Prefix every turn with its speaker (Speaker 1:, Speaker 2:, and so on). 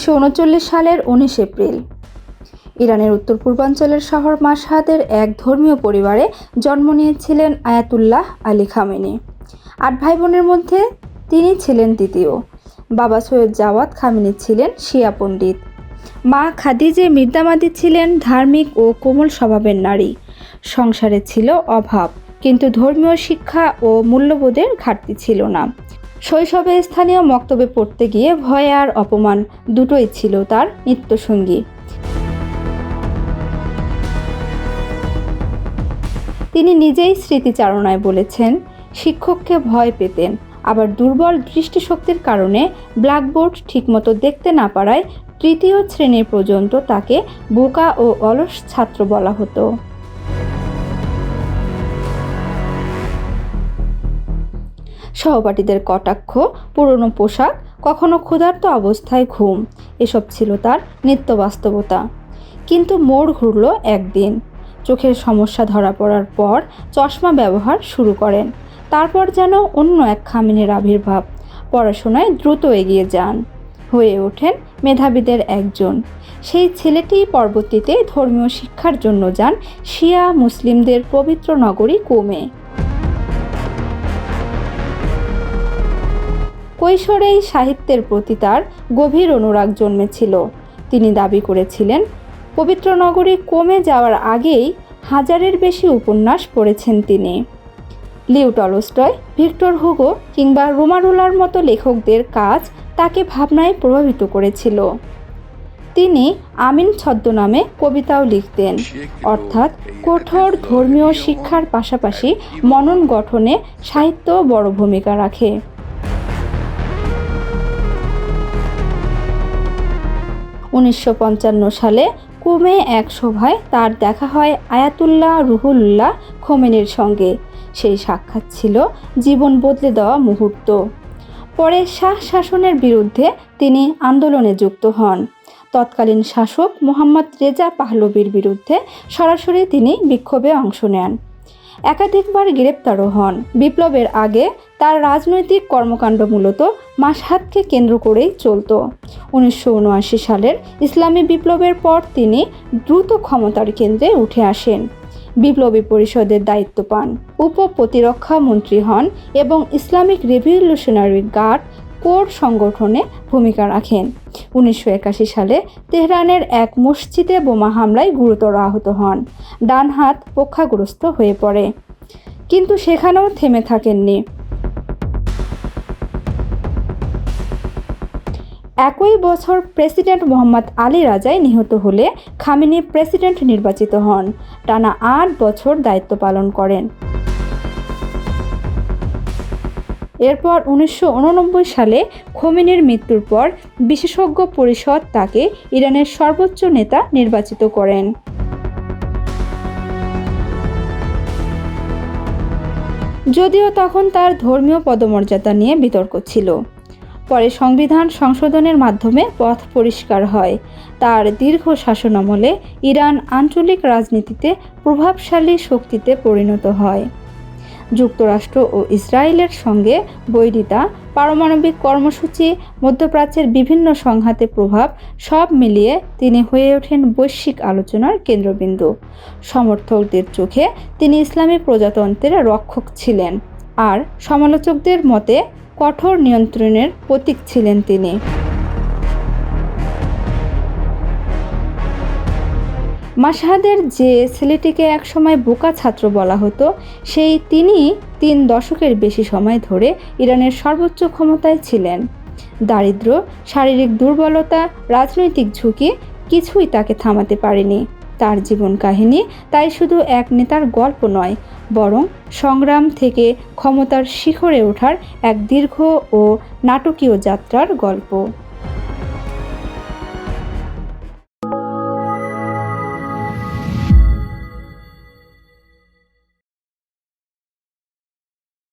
Speaker 1: 1939 সালের 19 এপ্রিল ইরানের উত্তর পূর্বাঞ্চলের শহর মাশহাদের এক ধর্মীয় পরিবারে জন্ম নিয়েছিলেন আয়াতুল্লাহ আলী খামেনি। 8 ভাই বোনের মধ্যে তিনি ছিলেন দ্বিতীয়। বাবা সৈয়দ জাওয়াদ খামেনি ছিলেন শিয়া পণ্ডিত। মা খাদিজে মির্দামাদি ছিলেন ধার্মিক ও কোমল স্বভাবের নারী। সংসারে ছিল অভাব, কিন্তু ধর্মীয় শিক্ষা ও মূল্যবোধের ঘাটতি ছিল না। শৈশবে স্থানীয় মক্তবে পড়তে গিয়ে ভয় আর অপমান দুটোই ছিল তার নিত্যসঙ্গী। তিনি নিজেই স্মৃতিচারণায় বলেছেন, শিক্ষককে ভয় পেতেন, আবার দুর্বল দৃষ্টিশক্তির কারণে ব্ল্যাকবোর্ড ঠিকমতো দেখতে না পারায় তৃতীয় শ্রেণী পর্যন্ত তাকে বোকা ও অলস ছাত্র বলা হতো। সহপাঠীদের কটাক্ষ, পুরনো পোশাক, কখনো ক্ষুধার্ত অবস্থায় ঘুম, এসব ছিল তার নিত্য বাস্তবতা। কিন্তু মোড় ঘুরল একদিন। চোখের সমস্যা ধরা পড়ার পর চশমা ব্যবহার শুরু করেন। তারপর যেন অন্য এক খামেনির আবির্ভাব। পড়াশোনায় দ্রুত এগিয়ে যান, হয়ে ওঠেন মেধাবীদের একজন। সেই ছেলেটি পরবর্তীতে ধর্মীয় শিক্ষার জন্য যান শিয়া মুসলিমদের পবিত্র নগরী কোমে। কৈশোরেই সাহিত্যের প্রতি তার গভীর অনুরাগ জন্মেছিল। তিনি দাবি করেছিলেন, পবিত্র নগরী কোমে যাওয়ার আগেই 1000-এর বেশি উপন্যাস পড়েছেন তিনি। লিও টলস্টয়, ভিক্টর হুগো কিংবা রোমারোলার মতো লেখকদের কাজ তাকে ভাবনায় প্রভাবিত করেছিল। তিনি আমিন ছদ্মনামে কবিতাও লিখতেন, অর্থাৎ কঠোর ধর্মীয় শিক্ষার পাশাপাশি মনন গঠনে সাহিত্য বড় ভূমিকা রাখে। 1955 সালে কোমে এক সভায় তার দেখা হয় আয়াতুল্লাহ রুহুল্লাহ খোমেনির সঙ্গে। সেই সাক্ষাৎ ছিল জীবন বদলে দেওয়া মুহূর্ত। পরে শাহ শাসনের বিরুদ্ধে তিনি আন্দোলনে যুক্ত হন। তৎকালীন শাসক মোহাম্মদ রেজা পাহলভীর বিরুদ্ধে সরাসরি তিনি বিক্ষোভে অংশ নেন। একাধিকবার গ্রেপ্তারও হন। বিপ্লবের আগে তার রাজনৈতিক কর্মকাণ্ড মূলত মাশহাদকে কেন্দ্র করেই চলত। 1979 সালের ইসলামী বিপ্লবের পর তিনি দ্রুত ক্ষমতার কেন্দ্রে উঠে আসেন। বিপ্লবী পরিষদের দায়িত্ব পান, উপ-প্রতিরক্ষা মন্ত্রী হন এবং ইসলামিক রেভলিউশনারি গার্ড কোর সংগঠনে ভূমিকা রাখেন। 1981 সালে তেহরানের এক মসজিদে বোমা হামলায় গুরুতর আহত হন। ডান হাত পক্ষাগ্রস্ত হয়ে পড়ে, কিন্তু সেখানেও থেমে থাকেননি। একই বছর প্রেসিডেন্ট মোহাম্মদ আলী রাজাই নিহত হলে খামেনি প্রেসিডেন্ট নির্বাচিত হন। টানা 8 বছর দায়িত্ব পালন করেন। এরপর 1989 সালে খোমেনির মৃত্যুর পর বিশেষজ্ঞ পরিষদ তাকে ইরানের সর্বোচ্চ নেতা নির্বাচিত করেন। যদিও তখন তার ধর্মীয় পদমর্যাদা নিয়ে বিতর্ক ছিল। পরে সংবিধান সংশোধনের মাধ্যমে পথ পরিষ্কার হয়। তার দীর্ঘ শাসনামলে ইরান আঞ্চলিক রাজনীতিতে প্রভাবশালী শক্তিতে পরিণত হয়। যুক্তরাষ্ট্র ও ইসরায়েলের সঙ্গে বৈরিতা, পারমাণবিক কর্মসূচি, মধ্যপ্রাচ্যের বিভিন্ন সংঘাতে প্রভাব, সব মিলিয়ে তিনি হয়ে ওঠেন বৈশ্বিক আলোচনার কেন্দ্রবিন্দু। সমর্থকদের চোখে তিনি ইসলামী প্রজাতন্ত্রের রক্ষক ছিলেন, আর সমালোচকদের মতে কঠোর নিয়ন্ত্রণের প্রতীক ছিলেন তিনি। মাশহাদের যে ছেলেটিকে একসময় বোকা ছাত্র বলা হতো, সেই তিনি 3 দশকের বেশি সময় ধরে ইরানের সর্বোচ্চ ক্ষমতায় ছিলেন। দারিদ্র্য, শারীরিক দুর্বলতা, রাজনৈতিক ঝুঁকি কিছুই তাকে থামাতে পারেনি। তার জীবন কাহিনী তাই শুধু এক নেতার গল্প নয়, বরং সংগ্রাম থেকে ক্ষমতার শিখরে ওঠার এক দীর্ঘ ও নাটকীয় যাত্রার গল্প।